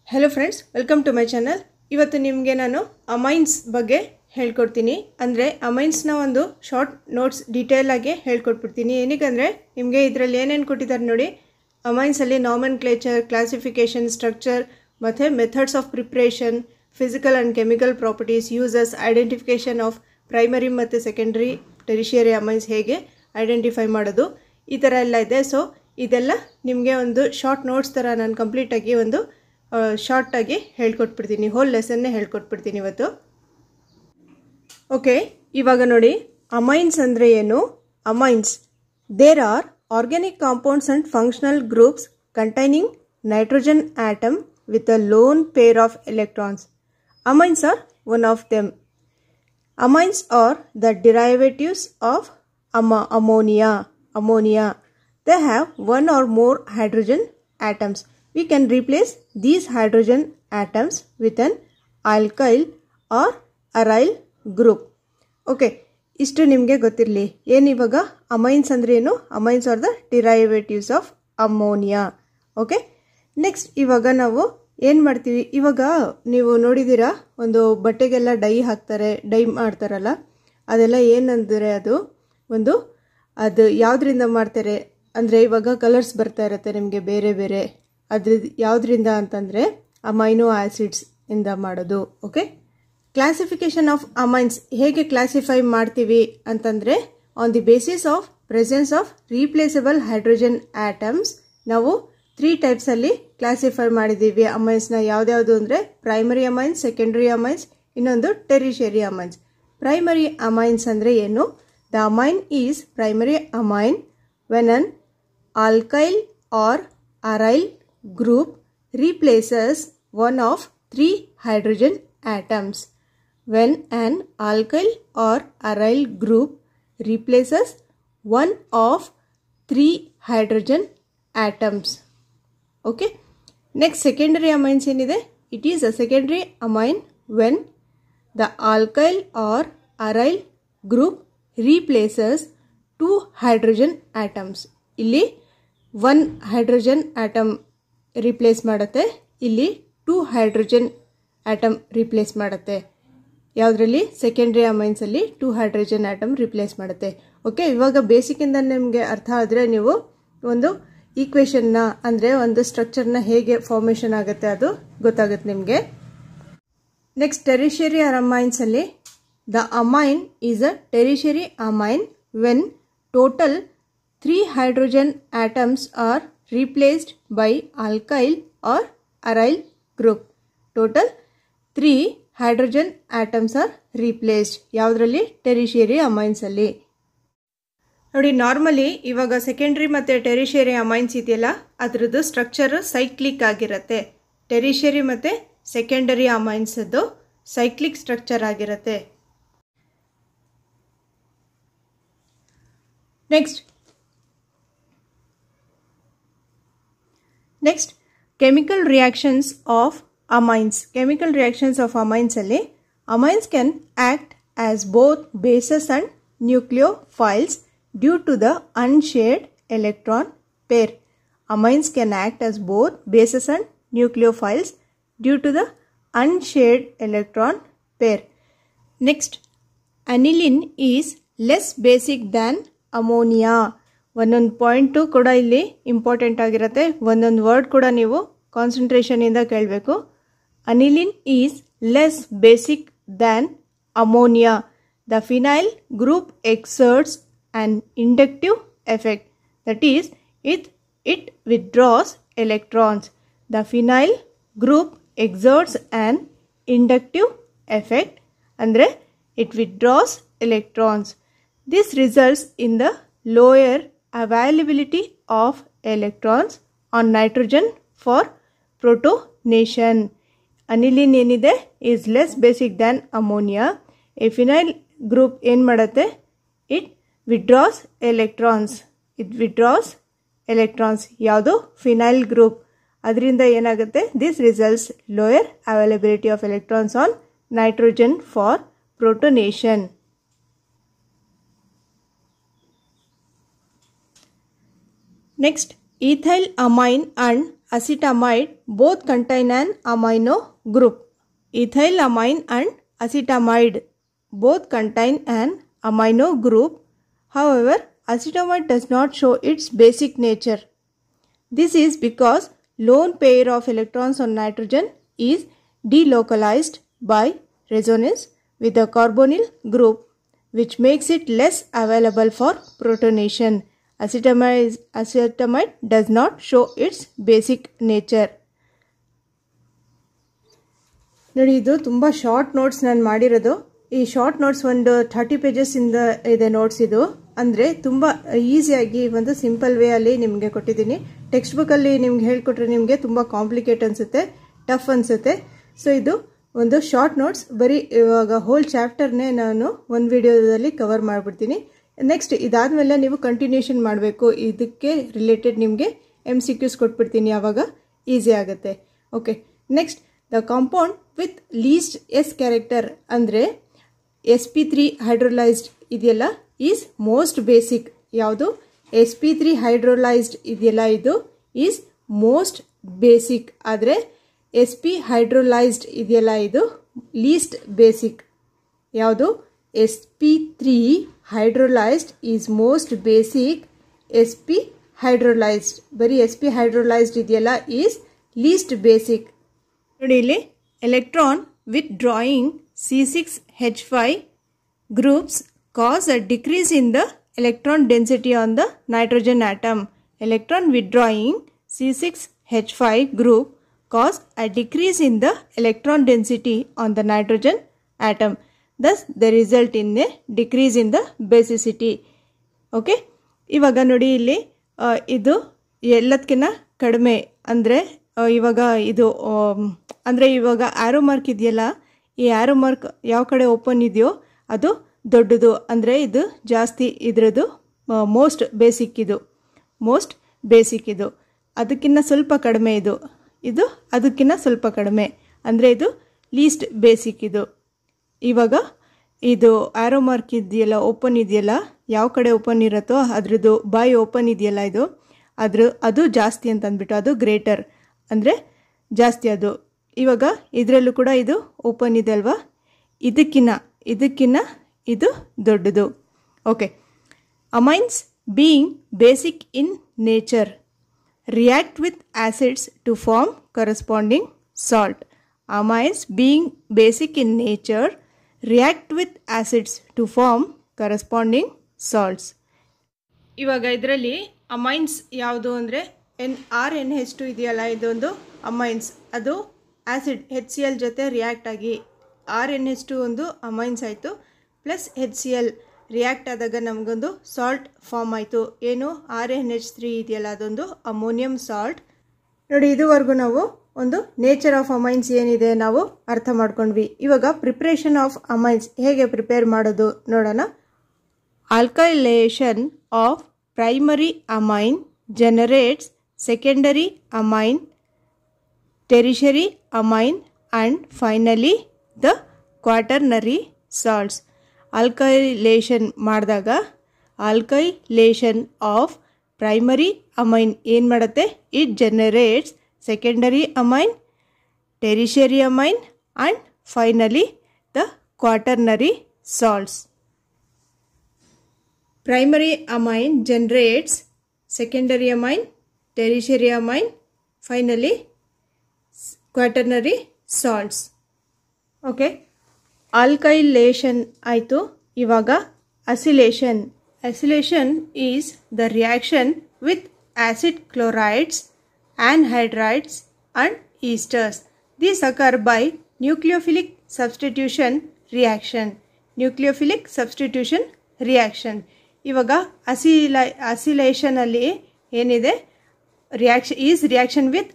Hello friends welcome to my channel. ಇವತ್ತು ನಿಮಗೆ ನಾನು ಅಮೈನ್ಸ್ ಬಗ್ಗೆ ಹೇಳ್ಕೊಡ್ತೀನಿ। ಅಂದರೆ ಅಮೈನ್ಸ್ನ ಒಂದು ಶಾರ್ಟ್ ನೋಟ್ಸ್ ಡೀಟೇಲ್ ಆಗಿ ಹೇಳ್ಕೊಟ್ಬಿಡ್ತೀನಿ। ಏನಕ್ಕೆ ನಿಮಗೆ ಇದರಲ್ಲಿ ಏನೇನು ಕೊಟ್ಟಿದ್ದಾರೆ ನೋಡಿ। ಅಮೈನ್ಸಲ್ಲಿ ನಾಮನ್ಕ್ಲೇಚರ್, ಕ್ಲಾಸಿಫಿಕೇಷನ್, ಸ್ಟ್ರಕ್ಚರ್ ಮತ್ತು methods of preparation, physical and chemical properties, uses, identification of primary ಮತ್ತು ಸೆಕೆಂಡ್ರಿ ಟೆರಿಷಿಯರಿ ಅಮೈನ್ಸ್ ಹೇಗೆ ಐಡೆಂಟಿಫೈ ಮಾಡೋದು, ಈ ಥರ ಎಲ್ಲ ಇದೆ। ಸೊ ಇದೆಲ್ಲ ನಿಮಗೆ ಒಂದು ಶಾರ್ಟ್ ನೋಟ್ಸ್ ಥರ ನಾನು ಕಂಪ್ಲೀಟಾಗಿ ಒಂದು ಶಾರ್ಟ್ ಆಗಿ ಹೇಳ್ಕೊಟ್ಬಿಡ್ತೀನಿ, ಹೋಲ್ ಲೆಸನ್ನೇ ಹೇಳ್ಕೊಟ್ಬಿಡ್ತೀನಿ ಇವತ್ತು। ಓಕೆ, ಇವಾಗ ನೋಡಿ ಅಮೈನ್ಸ್ ಅಂದರೆ ಏನು। Amines there are organic compounds and functional groups containing nitrogen atom with a lone pair of electrons. Amines are one of them. Amines are the derivatives of ammonia. They have one or more hydrogen atoms. We can replace these hydrogen atoms with an alkyl or aryl group. Okay, ಇಷ್ಟು ನಿಮಗೆ ಗೊತ್ತಿರಲಿ। ಏನು ಇವಾಗ amines ಅಂದರೆ ಏನು? Amines are the derivatives of ammonia. Okay, next ಇವಾಗ ನಾವು ಏನು ಮಾಡ್ತೀವಿ, ಇವಾಗ ನೀವು ನೋಡಿದ್ದೀರಾ ಒಂದು ಬಟ್ಟೆಗೆಲ್ಲ ಡೈ ಹಾಕ್ತಾರೆ, ಡೈ ಮಾಡ್ತಾರಲ್ಲ, ಅದೆಲ್ಲ ಏನಂದರೆ ಅದು ಯಾವುದರಿಂದ ಮಾಡ್ತಾರೆ ಅಂದರೆ ಇವಾಗ ಕಲರ್ಸ್ ಬರ್ತಾ ಇರುತ್ತೆ ನಿಮಗೆ ಬೇರೆ ಬೇರೆ, ಅದ್ರ ಯಾವುದರಿಂದ ಅಂತಂದರೆ ಅಮೈನೋ ಆ್ಯಸಿಡ್ಸ್ ಇಂದ ಮಾಡೋದು। ಓಕೆ, ಕ್ಲಾಸಿಫಿಕೇಶನ್ ಆಫ್ ಅಮೈನ್ಸ್ ಹೇಗೆ ಕ್ಲಾಸಿಫೈ ಮಾಡ್ತೀವಿ ಅಂತಂದರೆ on the basis of presence of replaceable hydrogen atoms ನಾವು 3 ಟೈಪ್ಸಲ್ಲಿ ಕ್ಲಾಸಿಫೈ ಮಾಡಿದ್ದೀವಿ ಅಮೈನ್ಸ್ನ। ಯಾವ್ದ್ಯಾವುದು ಅಂದರೆ ಪ್ರೈಮರಿ ಅಮೈನ್ಸ್, ಸೆಕೆಂಡರಿ ಅಮೈನ್ಸ್, ಇನ್ನೊಂದು ಟೆರಿಷಿಯರಿ ಅಮೈನ್ಸ್। ಪ್ರೈಮರಿ ಅಮೈನ್ಸ್ ಅಂದರೆ ಏನು? The amine is primary amine when an alkyl or aryl group replaces one of 3 hydrogen atoms. When an alkyl or aryl group replaces one of 3 hydrogen atoms. Okay, next secondary amines ಏನಿದೆ? It is a secondary amine when the alkyl or aryl group replaces 2 hydrogen atoms. ಇಲ್ಲಿ 1 hydrogen atom replace ಮಾಡುತ್ತೆ, ಇಲ್ಲಿ 2 hydrogen atom replace ಮಾಡುತ್ತೆ। ಯಾವುದರಲ್ಲಿ? Secondary ಅಮೈನ್ಸಲ್ಲಿ 2 hydrogen atom replace ಮಾಡುತ್ತೆ। Okay, ಇವಾಗ ಬೇಸಿಕ್ಕಿಂದ ನಿಮಗೆ ಅರ್ಥ ಆದರೆ ನೀವು ಒಂದು ಈಕ್ವೇಷನ್ನ ಅಂದರೆ ಒಂದು ಸ್ಟ್ರಕ್ಚರ್ನ ಹೇಗೆ ಫಾರ್ಮೇಷನ್ ಆಗುತ್ತೆ ಅದು ಗೊತ್ತಾಗುತ್ತೆ ನಿಮಗೆ। ನೆಕ್ಸ್ಟ್ ಟೆರಿಷಿಯರಿ ಅಮೈನ್ಸಲ್ಲಿ the amine is a tertiary amine when total 3 hydrogen atoms are replaced by alkyl or aryl group. Total 3 hydrogen atoms are replaced. ಯಾವುದರಲ್ಲಿ? ಟೆರಿಷಿಯರಿ ಅಮೈನ್ಸ್ ಅಲ್ಲಿ। ನೋಡಿ, ನಾರ್ಮಲಿ ಇವಾಗ ಸೆಕೆಂಡ್ರಿ ಮತ್ತು ಟೆರಿಷಿಯರಿ ಅಮೈನ್ಸ್ ಇದೆಯಲ್ಲ, ಅದರದ್ದು ಸ್ಟ್ರಕ್ಚರ್ ಸೈಕ್ಲಿಕ್ ಆಗಿರುತ್ತೆ। ಟೆರಿಷಿಯರಿ ಮತ್ತು ಸೆಕೆಂಡರಿ ಅಮೈನ್ಸದ್ದು ಸೈಕ್ಲಿಕ್ ಸ್ಟ್ರಕ್ಚರ್ ಆಗಿರುತ್ತೆ। Next, chemical reactions of amines. Chemical reactions of amines alli amines can act as both bases and nucleophiles due to the unshared electron pair. Amines can act as both bases and nucleophiles due to the unshared electron pair. Next, aniline is less basic than ammonia. ಒಂದೊಂದು point ಕೂಡ ಇಲ್ಲಿ important ಆಗಿರುತ್ತೆ, ಒಂದೊಂದು word ಕೂಡ ನೀವು ಕಾನ್ಸಂಟ್ರೇಷನಿಂದ ಕೇಳಬೇಕು। Aniline is less basic than ammonia. The phenyl group exerts an inductive effect, that is it withdraws electrons. The phenyl group exerts an inductive effect ಅಂದರೆ it withdraws electrons. This results in the lower availability of electrons on nitrogen for protonation. Aniline ಏನಿದೆ is less basic than ammonia. A phenyl group ಏನು ಮಾಡುತ್ತೆ? It withdraws electrons. ಯಾವುದು? phenyl group. ಅದರಿಂದ ಏನಾಗುತ್ತೆ? This results lower availability of electrons on nitrogen for protonation. Next, ethyl amine and acetamide both contain an amino group. Ethylamine and acetamide both contain an amino group. However, acetamide does not show its basic nature. This is because lone pair of electrons on nitrogen is delocalized by resonance with the carbonyl group, which makes it less available for protonation. Acetamide does not show its basic nature. ನೋಡಿ, ಇದು ತುಂಬ short notes ನಾನು ಮಾಡಿರೋದು. ಈ short notes ಒಂದು 30 pages ಇಂದ ಇದೆ notes. ಇದು ಅಂದರೆ ತುಂಬ ಈಸಿಯಾಗಿ ಒಂದು ಸಿಂಪಲ್ ವೇ ಅಲ್ಲಿ ನಿಮಗೆ ಕೊಟ್ಟಿದ್ದೀನಿ. ಟೆಕ್ಸ್ಟ್ ಬುಕ್ ಅಲ್ಲಿ ನಿಮ್ಗೆ ಹೇಳ್ಕೊಟ್ರೆ ನಿಮಗೆ ತುಂಬ ಕಾಂಪ್ಲಿಕೇಟ್ ಅನ್ಸುತ್ತೆ, ಟಫ್ ಅನ್ಸುತ್ತೆ. ಸೊ ಇದು ಒಂದು ಶಾರ್ಟ್ ನೋಟ್ಸ್. ಬರೀ ಇವಾಗ ಹೋಲ್ ಚಾಪ್ಟರ್ನೇ ನಾನು ಒಂದು ವಿಡಿಯೋದಲ್ಲಿ ಕವರ್ ಮಾಡಿಬಿಡ್ತೀನಿ. ನೆಕ್ಸ್ಟ್ ಇದಾದ್ಮೇಲೆ ನೀವು ಕಂಟಿನ್ಯೂಷನ್ ಮಾಡಬೇಕು. ಇದಕ್ಕೆ ರಿಲೇಟೆಡ್ ನಿಮಗೆ MCQs ಕೊಟ್ಬಿಡ್ತೀನಿ, ಆವಾಗ ಈಸಿ ಆಗುತ್ತೆ. Okay, next the compound with least S character ಅಂದರೆ sp3 ಹೈಡ್ರೋಲೈಸ್ಡ್ ಇದೆಯಲ್ಲ ಈಸ್ ಮೋಸ್ಟ್ ಬೇಸಿಕ್. ಯಾವುದು sp3 ಹೈಡ್ರೋಲೈಸ್ಡ್ ಇದೆಯಲ್ಲ ಇದು ಈಸ್ ಮೋಸ್ಟ್ ಬೇಸಿಕ್. ಆದರೆ sp ಹೈಡ್ರೋಲೈಸ್ಡ್ ಇದೆಯಲ್ಲ ಇದು ಲೀಸ್ಟ್ ಬೇಸಿಕ್. ಯಾವುದು sp3 hydrolyzed is most basic. sp hydrolyzed ಬರೀ sp hydrolyzed ಇದೆಯಲ್ಲ is least basic. ನೋಡಿ ಇಲ್ಲಿ electron withdrawing C6H5 groups cause a decrease in the electron density on the nitrogen atom. Electron withdrawing C6H5 group cause a decrease in the electron density on the nitrogen atom. Thus, they result in a decrease in the basicity. Okay, ಇವಾಗ ನೋಡಿ ಇಲ್ಲಿ ಇದು ಎಲ್ಲದಕ್ಕಿಂತ ಕಡಿಮೆ ಅಂದರೆ ಇವಾಗ ಇದು ಅಂದರೆ ಇವಾಗ ಆರೋ ಮಾರ್ಕ್ ಇದೆಯಲ್ಲ, ಈ ಆರೋ ಮಾರ್ಕ್ ಯಾವ ಕಡೆ ಓಪನ್ ಇದೆಯೋ ಅದು ದೊಡ್ಡದು, ಅಂದರೆ ಇದು ಜಾಸ್ತಿ ಇದರದು ಮೋಸ್ಟ್ ಬೇಸಿಕ್. ಇದು ಮೋಸ್ಟ್ ಬೇಸಿಕ್, ಇದು ಅದಕ್ಕಿಂತ ಸ್ವಲ್ಪ ಕಡಿಮೆ, ಇದು ಅದಕ್ಕಿಂತ ಸ್ವಲ್ಪ ಕಡಿಮೆ, ಅಂದರೆ ಇದು ಲೀಸ್ಟ್ ಬೇಸಿಕ್. ಇದು ಇವಾಗ ಇದು ಆರೋ ಮಾರ್ಕ್ ಇದೆಯಲ್ಲ, ಓಪನ್ ಇದೆಯಲ್ಲ, ಯಾವ ಕಡೆ ಓಪನ್ ಇರುತ್ತೋ ಅದ್ರದ್ದು ಬಾಯಿ ಓಪನ್ ಇದೆಯಲ್ಲ ಇದು ಅದು ಜಾಸ್ತಿ ಅಂತ ಅಂದ್ಬಿಟ್ಟು ಅದು ಗ್ರೇಟರ್ ಅಂದರೆ ಜಾಸ್ತಿ. ಅದು ಇವಾಗ ಇದರಲ್ಲೂ ಕೂಡ ಇದು ಓಪನ್ ಇದೆ ಅಲ್ವಾ, ಇದಕ್ಕಿನ್ನ ಇದು ದೊಡ್ಡದು. Okay, amines being basic in nature react with acids to form corresponding salt. Amines being basic in nature react with acids to form corresponding salts. ಇವಾಗ ಇದರಲ್ಲಿ ಅಮೈನ್ಸ್ ಯಾವುದು ಅಂದರೆ RNH2 ಇದೆಯಲ್ಲ, ಇದೊಂದು ಅಮೈನ್ಸ್. ಅದು ಆ್ಯಸಿಡ್ HCl ಜೊತೆ ರಿಯಾಕ್ಟ್ ಆಗಿ RNH2 ಒಂದು ಅಮೈನ್ಸ್ ಆಯಿತು, ಪ್ಲಸ್ HCl ರಿಯಾಕ್ಟ್ ಆದಾಗ ನಮಗೊಂದು ಸಾಲ್ಟ್ ಫಾರ್ಮ್ ಆಯಿತು. ಏನು RNH3 ಇದೆಯಲ್ಲ, ಅದೊಂದು ಅಮೋನಿಯಂ ಸಾಲ್ಟ್. ನೋಡಿ, ಇದುವರೆಗೂ ನಾವು ಒಂದು ನೇಚರ್ ಆಫ್ ಅಮೈನ್ಸ್ ಏನಿದೆ ನಾವು ಅರ್ಥ ಮಾಡ್ಕೊಂಡ್ವಿ. ಇವಾಗ ಪ್ರಿಪ್ರೇಷನ್ ಆಫ್ ಅಮೈನ್ಸ್ ಹೇಗೆ ಪ್ರಿಪೇರ್ ಮಾಡೋದು ನೋಡೋಣ. Alkylation of primary amine generates secondary amine, tertiary amine and finally the quaternary salts. Alkylation ಮಾಡಿದಾಗ ಆಲ್ಕೈಲೇಷನ್ ಆಫ್ ಪ್ರೈಮರಿ ಅಮೈನ್ ಏನು ಮಾಡುತ್ತೆ, it generates secondary amine, tertiary amine and finally the quaternary salts. Primary amine generates secondary amine, tertiary amine, finally quaternary salts. Okay, alkylation ಆಯಿತು. ಇವಾಗ acylation. Acylation is the reaction with acid chlorides, anhydrides and esters. These occur by nucleophilic substitution reaction. Nucleophilic substitution reaction. ಇವಾಗ ಅಸಿಲೇಷನ್ ಅಲ್ಲಿ ಏನಿದೆ, reaction is reaction with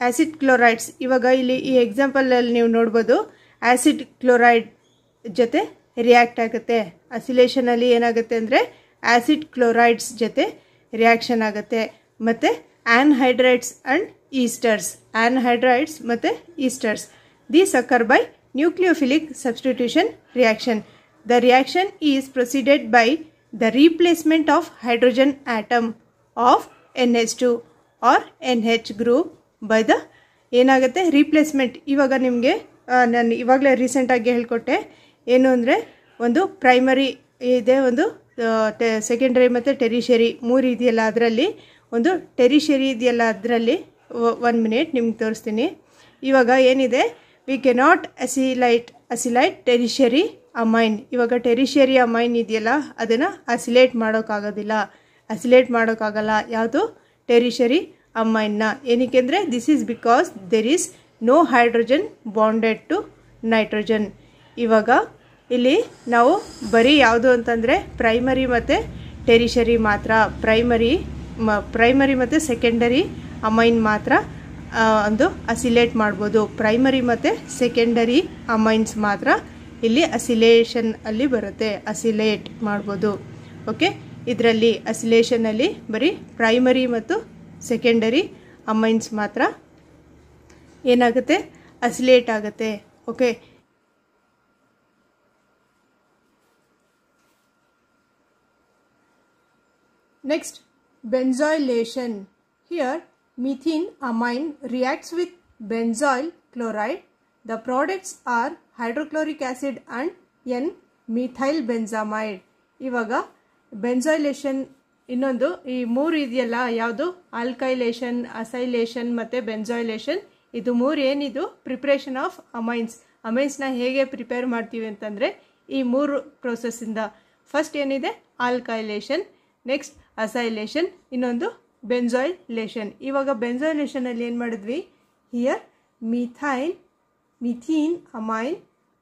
acid chlorides. ಇವಾಗ ಇಲ್ಲಿ ಈ example ಅಲ್ಲಿ ನೀವು ನೋಡ್ಬೋದು, ಆಸಿಡ್ ಕ್ಲೋರೈಡ್ ಜೊತೆ ರಿಯಾಕ್ಟ್ ಆಗುತ್ತೆ. ಅಸಿಲೇಷನ್ ಅಲ್ಲಿ ಏನಾಗುತ್ತೆ ಅಂದರೆ ಆಸಿಡ್ ಕ್ಲೋರೈಡ್ಸ್ ಜೊತೆ ರಿಯಾಕ್ಷನ್ ಆಗುತ್ತೆ. ಮತ್ತು anhydrides and esters. Anhydrides ಮತ್ತು esters. These occur by nucleophilic substitution reaction. The reaction is preceded by the replacement of hydrogen atom of NH2 or NH group by the ಏನಾಗುತ್ತೆ replacement. ಇವಾಗ ನಿಮಗೆ ನಾನು ಇವಾಗಲೇ ರೀಸೆಂಟಾಗಿ ಹೇಳ್ಕೊಟ್ಟೆ ಏನು ಅಂದರೆ ಒಂದು ಪ್ರೈಮರಿ ಇದೆ, ಒಂದು ಸೆಕೆಂಡರಿ ಮತ್ತು ಟೆರಿಷರಿ 3 ಇದೆಯಲ್ಲ, ಅದರಲ್ಲಿ ಒಂದು ಟೆರಿಷರಿ ಇದೆಯಲ್ಲ, ಅದರಲ್ಲಿ 1 ಮಿನಿಟ್ ನಿಮ್ಗೆ ತೋರಿಸ್ತೀನಿ. ಇವಾಗ ಏನಿದೆ, ವಿ ಕೆನಾಟ್ ಅಸಿಲೈಟ್ ಟೆರಿಷರಿ ಅಮೈನ್. ಇವಾಗ ಟೆರಿಷರಿ ಅಮೈನ್ ಇದೆಯಲ್ಲ ಅದನ್ನು ಅಸಿಲೇಟ್ ಮಾಡೋಕ್ಕಾಗಲ್ಲ ಯಾವುದು ಟೆರಿಷರಿ ಅಮೈನ್ನ. ಏನಕ್ಕೆ ಅಂದರೆ this is because there is no hydrogen bonded to nitrogen. ಇವಾಗ ಇಲ್ಲಿ ನಾವು ಬರೀ ಯಾವುದು ಅಂತಂದರೆ ಪ್ರೈಮರಿ ಮತ್ತು ಟೆರಿಷರಿ ಮಾತ್ರ, ಪ್ರೈಮರಿ ಮತ್ತು ಸೆಕೆಂಡರಿ ಅಮೈನ್ ಮಾತ್ರ ಒಂದು ಅಸಿಲೇಟ್ ಮಾಡ್ಬೋದು. ಪ್ರೈಮರಿ ಮತ್ತು ಸೆಕೆಂಡರಿ ಅಮೈನ್ಸ್ ಮಾತ್ರ ಇಲ್ಲಿ ಅಸಿಲೇಷನ್ ಅಲ್ಲಿ ಬರುತ್ತೆ, ಅಸಿಲೇಟ್ ಮಾಡ್ಬೋದು. ಓಕೆ, ಇದರಲ್ಲಿ ಅಸಿಲೇಷನಲ್ಲಿ ಬರೀ ಪ್ರೈಮರಿ ಮತ್ತು ಸೆಕೆಂಡರಿ ಅಮೈನ್ಸ್ ಮಾತ್ರ ಏನಾಗುತ್ತೆ, ಅಸಿಲೇಟ್ ಆಗುತ್ತೆ. Okay, next benzylation. Here methene amine reacts with benzoyl chloride. The products are hydrochloric acid and N-methyl benzamide. ಇವಾಗ ಬೆನ್ಸಾಯ್ಲೇಷನ್ ಇನ್ನೊಂದು ಈ 3 ಇದೆಯಲ್ಲ, ಯಾವುದು ಆಲ್ಕೈಲೇಷನ್, ಅಸೈಲೇಷನ್ ಮತ್ತು ಬೆನ್ಸಾಯ್ಲೇಷನ್, ಇದು 3 ಏನಿದು ಪ್ರಿಪ್ರೇಷನ್ ಆಫ್ ಅಮೈನ್ಸ್ನ ಹೇಗೆ ಪ್ರಿಪೇರ್ ಮಾಡ್ತೀವಿ ಅಂತಂದರೆ ಈ 3 ಪ್ರೋಸೆಸ್ಸಿಂದ. ಫಸ್ಟ್ ಏನಿದೆ ಆಲ್ಕೈಲೇಷನ್, ನೆಕ್ಸ್ಟ್ ಅಸೈಲೇಷನ್, ಇನ್ನೊಂದು ಬೆನ್ಸಾಯ್ಲೇಷನ್. ಇವಾಗ ಬೆನ್ಸಾಯ್ಲೇಷನಲ್ಲಿ ಏನು ಮಾಡಿದ್ವಿ, here methane amine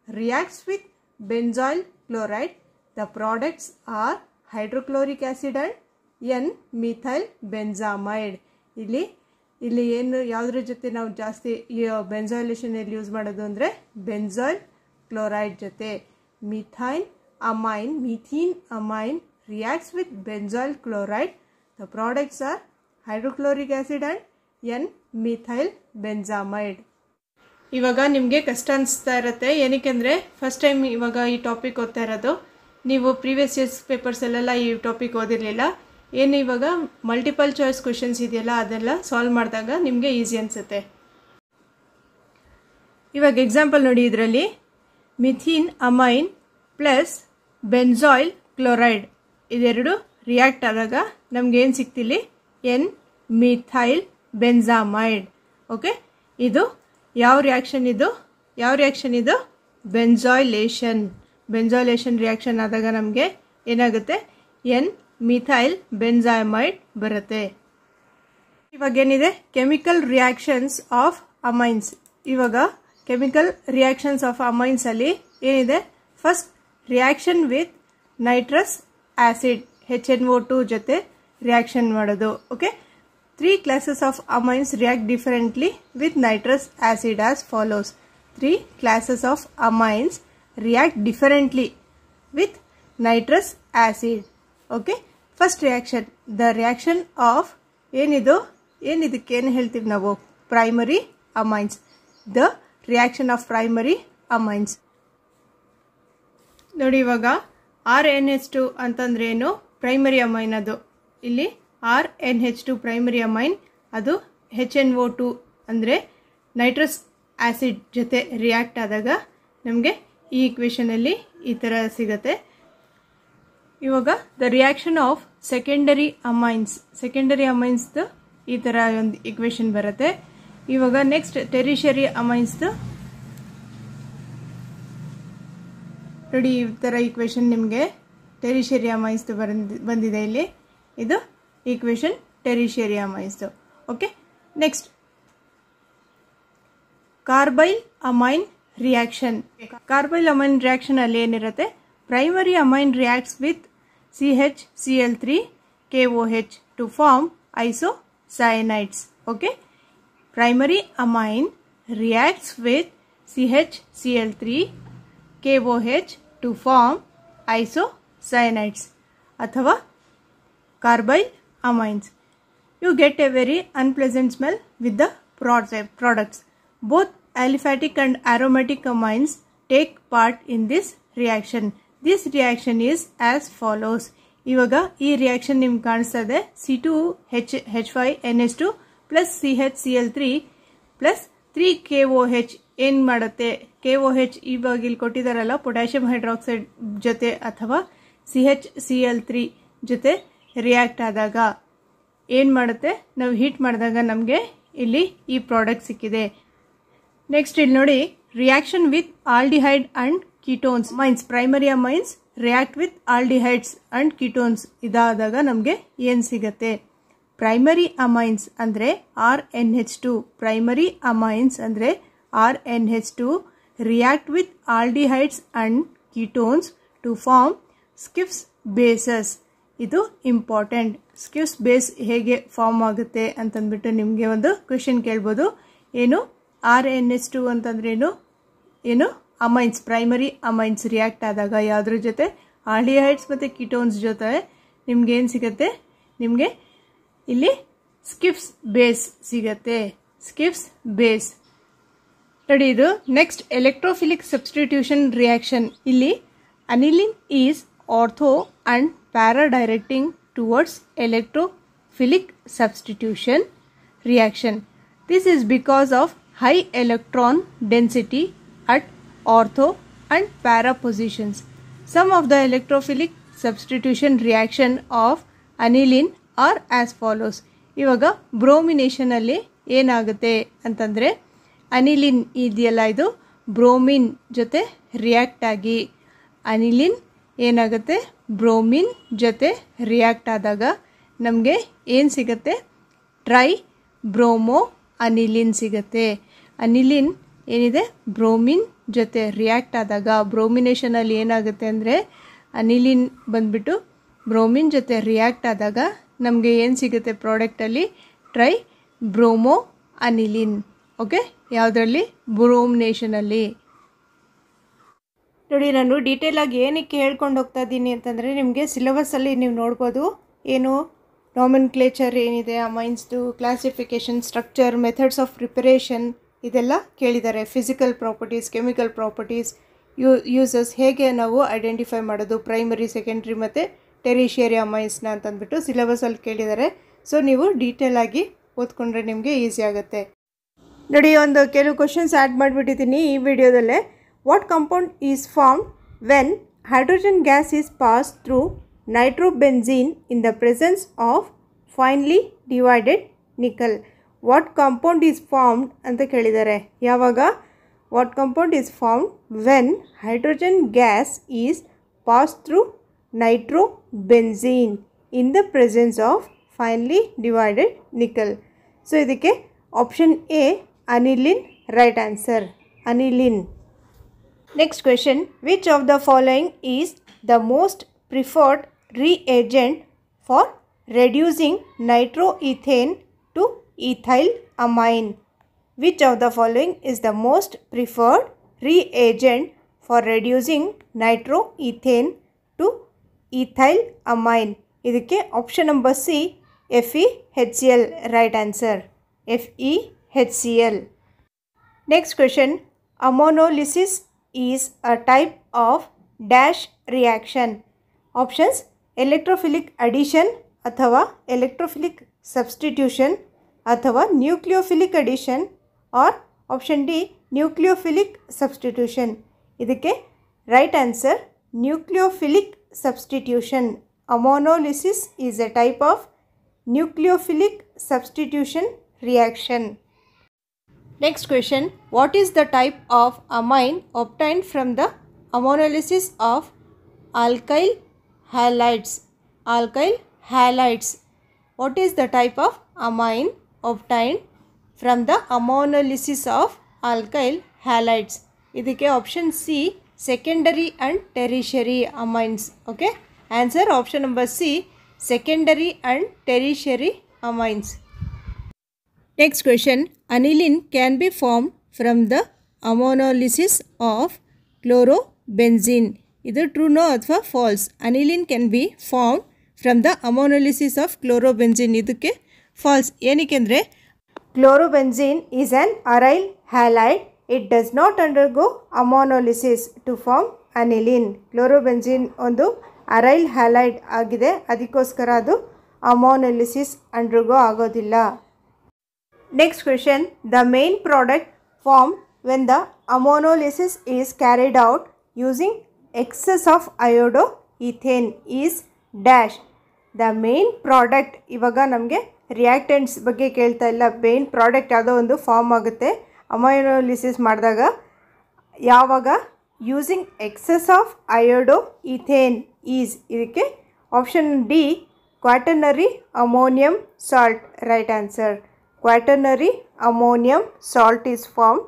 reacts with benzoyl chloride. The products are hydrochloric acid and N-methyl benzamide. ಇಲ್ಲಿ ಏನು ಯಾವುದ್ರ ಜೊತೆ ನಾವು ಜಾಸ್ತಿ ಈ ಬೆನ್ಸಾಯ್ಲೇಷನಲ್ಲಿ ಯೂಸ್ ಮಾಡೋದು ಅಂದರೆ ಬೆನ್ಸಾಯ್ಲ್ ಕ್ಲೋರೈಡ್ ಜೊತೆ. ಮಿಥೀನ್ amine reacts with benzoyl chloride. The products are hydrochloric acid and N-methyl benzamide. ಇವಾಗ ನಿಮಗೆ ಕಷ್ಟ ಅನಿಸ್ತಾ ಇರುತ್ತೆ, ಏನಕ್ಕೆ ಅಂದರೆ ಫಸ್ಟ್ ಟೈಮ್ ಇವಾಗ ಈ ಟಾಪಿಕ್ ಓದ್ತಾ ಇರೋದು. ನೀವು ಪ್ರೀವಿಯಸ್ ಇಯರ್ಸ್ ಪೇಪರ್ಸಲ್ಲೆಲ್ಲ ಈ ಟಾಪಿಕ್ ಓದಿರಲಿಲ್ಲ. ಏನು ಇವಾಗ ಮಲ್ಟಿಪಲ್ ಚಾಯ್ಸ್ ಕ್ವೆಶನ್ಸ್ ಇದೆಯಲ್ಲ, ಅದೆಲ್ಲ ಸಾಲ್ವ್ ಮಾಡಿದಾಗ ನಿಮಗೆ ಈಸಿ ಅನಿಸುತ್ತೆ. ಇವಾಗ ಎಕ್ಸಾಂಪಲ್ ನೋಡಿ, ಇದರಲ್ಲಿ ಮಿಥೀನ್ ಅಮೈನ್ ಪ್ಲಸ್ ಬೆನ್ಸಾಯ್ಲ್ ಕ್ಲೋರೈಡ್ ಇದೆರಡು ರಿಯಾಕ್ಟ್ ಆದಾಗ ನಮ್ಗೆ ಏನು ಸಿಕ್ತಿಲ್ಲಿ, N-methyl benzamide. ಓಕೆ, ಇದು ಯಾವ ರಿಯಾಕ್ಷನ್ ಇದು ಬೆನ್ಸಾಯ್ಲೇಷನ್ ರಿಯಾಕ್ಷನ್ ಆದಾಗ ನಮಗೆ ಏನಾಗುತ್ತೆ, N-methyl benzamide ಬರುತ್ತೆ. ಇವಾಗ ಏನಿದೆ ಕೆಮಿಕಲ್ ರಿಯಾಕ್ಷನ್ಸ್ ಆಫ್ ಅಮೈನ್ಸ್. ಇವಾಗ ಕೆಮಿಕಲ್ ರಿಯಾಕ್ಷನ್ಸ್ ಆಫ್ ಅಮೈನ್ಸ್ ಅಲ್ಲಿ ಏನಿದೆ, first reaction with nitrous acid HNO2 ಜೊತೆ ರಿಯಾಕ್ಷನ್ ಮಾಡೋದು. Okay, 3 classes of amines react differently with nitrous acid as follows. 3 classes of amines react differently with nitrous acid. Okay, first reaction, the reaction of ಏನಕ್ಕೆ ಏನು ಹೇಳ್ತೀವಿ ನಾವು, primary amines. The reaction of primary amines ನೋಡಿ. ಇವಾಗ RNH2 ಅಂತಂದ್ರೆ ಏನು, primary amine. ಅದು ಇಲ್ಲಿ RNH2 ಪ್ರೈಮರಿ ಅಮೈನ್, ಅದು HNO2 ಅಂದರೆ ನೈಟ್ರಸ್ ಆಸಿಡ್ ಜೊತೆ ರಿಯಾಕ್ಟ್ ಆದಾಗ ನಮಗೆ ಈ ಇಕ್ವೇಷನಲ್ಲಿ ಈ ಥರ ಸಿಗುತ್ತೆ. ಇವಾಗ ದ ರಿಯಾಕ್ಷನ್ ಆಫ್ ಸೆಕೆಂಡರಿ ಅಮೈನ್ಸ್ದು ಈ ಥರ ಒಂದು ಇಕ್ವೇಷನ್ ಬರುತ್ತೆ. ಇವಾಗ ನೆಕ್ಸ್ಟ್ ಟೆರಿಷರಿ ಅಮೈನ್ಸ್ದು ನೋಡಿ, ಈ ಥರ ಇಕ್ವೇಷನ್ ನಿಮಗೆ ಟೆರಿಷರಿ ಅಮೈನ್ಸ್ದು ಬಂದಿದೆ ಇಲ್ಲಿ. ಇದು ಈಕ್ವೇಷನ್ ಟೆರಿಷರಿ ಅಮೈನ್ಸ್ದು. Okay, next carbylamine reaction. Carbylamine reaction ಅಲ್ಲಿ ಏನಿರುತ್ತೆ, primary amine reacts with CHCl3 KOH to form isocyanides. Okay, primary amine reacts with CHCl3 KOH to form isocyanides अथवा carbyl amines. You get a very unpleasant smell with the products. Both aliphatic and aromatic amines take part in this reaction. This reaction is as follows. ಇವಾಗ ಈ reaction ನಿಮ್ಗೆ ಕಾಣಿಸ್ತಾ ಇದೆ, C2H5NH2 plus CHCl3 plus 3KOH ಏನು ಮಾಡುತ್ತೆ? KOH ಇವಾಗ ಇಲ್ಲಿ ಕೊಟ್ಟಿದ್ದಾರಲ್ಲ, potassium hydroxide ಜೊತೆ ಅಥವಾ CHCl3 ಜೊತೆ ರಿಯಾಕ್ಟ್ ಆದಾಗ ಏನು ಮಾಡುತ್ತೆ? ನಾವು ಹೀಟ್ ಮಾಡಿದಾಗ ನಮಗೆ ಇಲ್ಲಿ ಈ ಪ್ರಾಡಕ್ಟ್ ಸಿಕ್ಕಿದೆ. ನೆಕ್ಸ್ಟ್ ಇಲ್ಲಿ ನೋಡಿ, reaction with aldehyde and ketones amines, primary amines react with aldehydes and ketones ಇದಾದಾಗ ನಮಗೆ ಏನು ಸಿಗತ್ತೆ? ಪ್ರೈಮರಿ ಅಮೈನ್ಸ್ ಅಂದರೆ RNH2, ಪ್ರೈಮರಿ ಅಮೈನ್ಸ್ ಅಂದರೆ RNH2 react with aldehydes and ketones to form Schiff's bases. ಇದು ಇಂಪಾರ್ಟೆಂಟ್. ಸ್ಕಿಫ್ಸ್ ಬೇಸ್ ಹೇಗೆ form ಆಗುತ್ತೆ ಅಂತಂದ್ಬಿಟ್ಟು ನಿಮಗೆ ಒಂದು ಕ್ವೆಶನ್ ಕೇಳ್ಬೋದು. ಏನು RNH2 ಅಂತಂದ್ರೇನು? ಏನು ಅಮೈನ್ಸ್, ಪ್ರೈಮರಿ ಅಮೈನ್ಸ್ ರಿಯಾಕ್ಟ್ ಆದಾಗ ಯಾವುದ್ರ ಜೊತೆ? ಆಲ್ಡಿಹೈಡ್ಸ್ ಮತ್ತು ಕೀಟೋನ್ಸ್ ಜೊತೆ ನಿಮ್ಗೆ ಏನು ಸಿಗುತ್ತೆ? ನಿಮಗೆ ಇಲ್ಲಿ ಸ್ಕಿಫ್ಸ್ ಬೇಸ್ ಸಿಗತ್ತೆ. ಸ್ಕಿಫ್ಸ್ ಬೇಸ್ ನೋಡಿ. ಇದು ನೆಕ್ಸ್ಟ್ ಎಲೆಕ್ಟ್ರೋಫಿಲಿಕ್ ಸಬ್ಸ್ಟಿಟ್ಯೂಷನ್ ರಿಯಾಕ್ಷನ್. ಇಲ್ಲಿ aniline is ortho and para directing towards electrophilic substitution reaction. This is because of high electron density at ortho and para positions. Some of the electrophilic substitution reaction of aniline are as follows. ಇವಾಗ bromination ಅಲ್ಲಿ ಏನಾಗುತ್ತೆ ಅಂತಂದ್ರೆ, aniline ಇದೆಯಲ್ಲ, ಇದು bromine ಜೊತೆ react ಆಗಿ aniline ಏನಾಗುತ್ತೆ? Bromine ಜೊತೆ ರಿಯಾಕ್ಟ್ ಆದಾಗ ನಮಗೆ ಏನು ಸಿಗುತ್ತೆ? ಟ್ರೈ ಬ್ರೋಮೋ ಅನಿಲಿನ್ ಸಿಗುತ್ತೆ. ಅನಿಲಿನ್ ಏನಿದೆ ಬ್ರೋಮಿನ್ ಜೊತೆ ರಿಯಾಕ್ಟ್ ಆದಾಗ ಬ್ರೋಮಿನೇಷನಲ್ಲಿ ಏನಾಗುತ್ತೆ ಅಂದರೆ, ಅನಿಲಿನ್ ಬಂದ್ಬಿಟ್ಟು ಬ್ರೋಮಿನ್ ಜೊತೆ ರಿಯಾಕ್ಟ್ ಆದಾಗ ನಮಗೆ ಏನು ಸಿಗುತ್ತೆ ಪ್ರಾಡಕ್ಟಲ್ಲಿ? Tri bromo aniline. ಓಕೆ, ಯಾವುದರಲ್ಲಿ? ಬ್ರೋಮಿನೇಷನಲ್ಲಿ. ನೋಡಿ, ನಾನು ಡೀಟೇಲಾಗಿ ಏನಕ್ಕೆ ಹೇಳ್ಕೊಂಡು ಹೋಗ್ತಾ ಇದ್ದೀನಿ ಅಂತಂದರೆ, ನಿಮಗೆ ಸಿಲೆಬಸ್ಸಲ್ಲಿ ನೀವು ನೋಡ್ಬೋದು ಏನು ನಾಮೆನ್ಕ್ಲೇಚರ್ ಏನಿದೆ, ಅಮೈನ್ಸ್ದು classification, structure, methods of preparation ಇದೆಲ್ಲ ಕೇಳಿದ್ದಾರೆ. Physical properties, chemical properties, uses, ಹೇಗೆ ನಾವು ಐಡೆಂಟಿಫೈ ಮಾಡೋದು ಪ್ರೈಮರಿ, ಸೆಕೆಂಡ್ರಿ ಮತ್ತು ಟೆರಿಷಿಯರಿ ಅಮೈನ್ಸ್ನ ಅಂತಂದ್ಬಿಟ್ಟು ಸಿಲೆಬಸಲ್ಲಿ ಕೇಳಿದ್ದಾರೆ. ಸೊ ನೀವು ಡೀಟೇಲಾಗಿ ಓದ್ಕೊಂಡ್ರೆ ನಿಮಗೆ ಈಸಿ ಆಗುತ್ತೆ. ನೋಡಿ, ಒಂದು ಕೆಲವು ಕ್ವಶನ್ಸ್ ಆ್ಯಡ್ ಮಾಡಿಬಿಟ್ಟಿದ್ದೀನಿ ಈ ವಿಡಿಯೋದಲ್ಲೇ. What compound is formed when hydrogen gas is pass through nitrobenzene in the presence of finely divided nickel. What compound is formed ಅಂತ ಕೇಳಿದ್ದಾರೆ. ಯಾವಾಗ? What compound is formed when hydrogen gas is passed through nitrobenzene in the presence of finely divided nickel. So ಇದಕ್ಕೆ option A aniline right answer. Aniline. Next question, which of the following is the most preferred reagent for reducing nitroethane to ethyl amine? Which of the following is the most preferred reagent for reducing nitroethane to ethyl amine? ಇದಕ್ಕೆ option number C FeHCl right answer. FeHCl. Next question, ammonolysis is a type of dash reaction. Options: electrophilic addition ಅಥವಾ electrophilic substitution ಅಥವಾ nucleophilic addition or option D nucleophilic substitution. ಇದಕ್ಕೆ right answer nucleophilic substitution. Ammonolysis is a type of nucleophilic substitution reaction. Next question, what is the type of amine obtained from the ammonolysis of alkyl halides? Alkyl halides. What is the type of amine obtained from the ammonolysis of alkyl halides? ಇದಕ್ಕೆ option C secondary and tertiary amines. Okay, answer option number C secondary and tertiary amines. Next question, aniline can be formed from the ammonolysis of chlorobenzene. Either true no ಅಥವಾ false. Aniline can be formed from the ammonolysis of chlorobenzene. ಇದಕ್ಕೆ false. ಏನಕ್ಕೆ ಅಂದರೆ chlorobenzene is an aryl halide. It does not undergo ammonolysis to form aniline. chlorobenzene ಒಂದು aryl halide ಆಗಿದೆ, ಅದಕ್ಕೋಸ್ಕರ ಅದು ಅಮೋನೋಲಿಸಿಸ್ undergo ಆಗೋದಿಲ್ಲ. Next question, the main product formed when the ammonolysis is carried out using excess of iodoethane is dash. The main product, ಇವಾಗ ನಮಗೆ reactants ಬಗ್ಗೆ ಕೇಳ್ತಾ ಇಲ್ಲ, ಮೇನ್ ಪ್ರಾಡಕ್ಟ್ ಯಾವುದೋ ಒಂದು ಫಾರ್ಮ್ ಆಗುತ್ತೆ ಅಮೈನೋಲಿಸಿಸ್ ಮಾಡಿದಾಗ ಯಾವಾಗ ಯೂಸಿಂಗ್ ಎಕ್ಸೆಸ್ ಆಫ್ ಅಯೋಡೋಇಥೇನ್ ಈಸ್. ಇದಕ್ಕೆ option D quaternary ammonium salt right answer. Quaternary ammonium salt is formed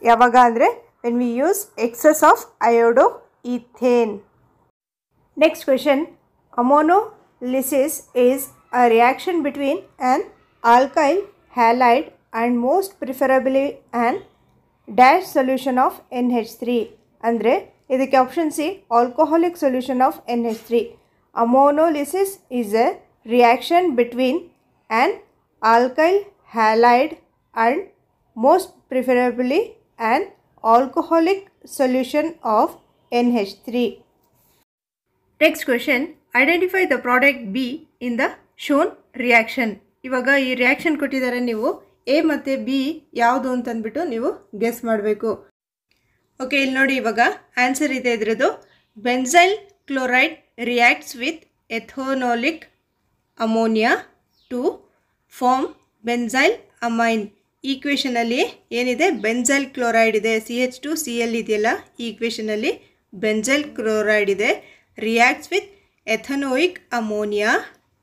ಯಾವಾಗ ಅಂದರೆ when we use excess of iodoethane. Next question, ammonolysis is a reaction between an alkyl halide and most preferably an dash solution of NH3. ಅಂದರೆ ಇದಕ್ಕೆ option C alcoholic solution of NH3. Ammonolysis is a reaction between an alkyl halide and most preferably an alcoholic solution of NH3. Next question, identify the product B in the shown reaction. ಇವಾಗ ಈ reaction ಕೊಟ್ಟಿದ್ದಾರೆ, ನೀವು A ಮತ್ತು B ಯಾವುದು ಅಂತಂದ್ಬಿಟ್ಟು ನೀವು guess ಮಾಡಬೇಕು. Okay, ಇಲ್ಲಿ ನೋಡಿ, ಇವಾಗ ಆನ್ಸರ್ ಇದೆ ಇದ್ರದ್ದು. Benzyl chloride reacts with ethanolic ammonia to form benzyl amine. ಈಕ್ವೇಷನಲ್ಲಿ ಏನಿದೆ, ಬೆನ್ಸೈಲ್ ಕ್ಲೋರೈಡ್ ಇದೆ, CH2Cl ಇದೆಯಲ್ಲ, ಈ ಈಕ್ವೇಷನಲ್ಲಿ ಬೆನ್ಸೈಲ್ ಕ್ಲೋರೈಡ್ ಇದೆ. Reacts with ethanoic ammonia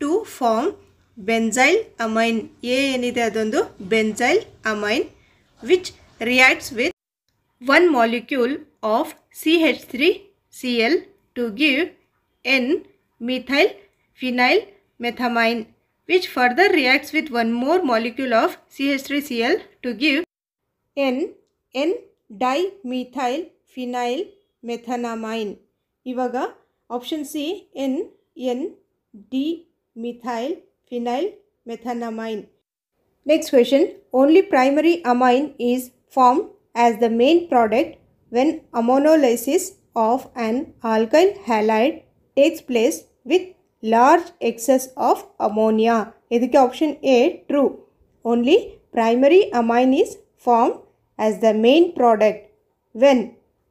to form benzyl amine. ಏನಿದೆ ಅದೊಂದು benzyl amine which reacts with one molecule of CH3Cl to give N-methyl phenyl methamine, which further reacts with one more molecule of CH3Cl to give N-dimethyl phenyl methanamine. ಇವಾಗ option C N-dimethyl phenyl methanamine. Next question, only primary amine is formed as the main product when ammonolysis of an alkyl halide takes place with large excess of ammonia. ಇದಕ್ಕೆ option A true. Only primary amine is formed as the main product when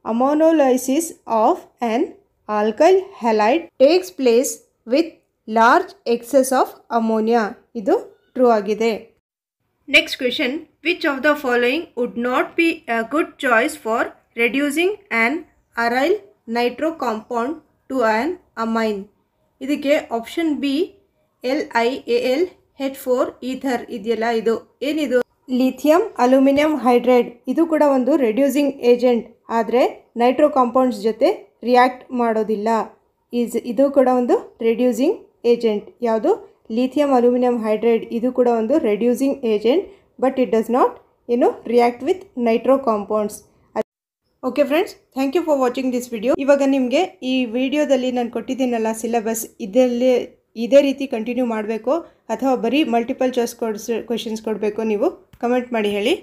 ammonolysis of an alkyl halide takes place with large excess of ammonia. ಇದು true ಆಗಿದೆ. Next question, which of the following would not be a good choice for reducing an aryl nitro compound to an amine? ಇದಕ್ಕೆ option B LiAlH4 ether ಇದೆಯಲ್ಲ, ಇದು ಏನಿದು, lithium aluminium hydride. ಇದು ಕೂಡ ಒಂದು reducing agent, ಆದರೆ nitro compounds ಜೊತೆ react ಮಾಡೋದಿಲ್ಲ. ಇದು ಕೂಡ ಒಂದು ರೆಡ್ಯೂಸಿಂಗ್ ಏಜೆಂಟ್. ಯಾವುದು, ಲಿಥಿಯಂ ಅಲ್ಯೂಮಿನಿಯಂ ಹೈಡ್ರೈಡ್. ಇದು ಕೂಡ ಒಂದು reducing agent, but it does not react with nitro compounds. Okay friends, thank you for watching this video. ಇವಾಗ ನಿಮಗೆ ಈ ವಿಡಿಯೋದಲ್ಲಿ ನಾನು ಕೊಟ್ಟಿದ್ದೀನಲ್ಲ ಸಿಲೆಬಸ್, ಇದೇ ರೀತಿ ಕಂಟಿನ್ಯೂ ಮಾಡಬೇಕು ಅಥವಾ ಬರೀ ಮಲ್ಟಿಪಲ್ ಚಾಯ್ಸ್ ಕ್ವೆಶನ್ಸ್ ಕೊಡಬೇಕು, ನೀವು ಕಮೆಂಟ್ ಮಾಡಿ ಹೇಳಿ.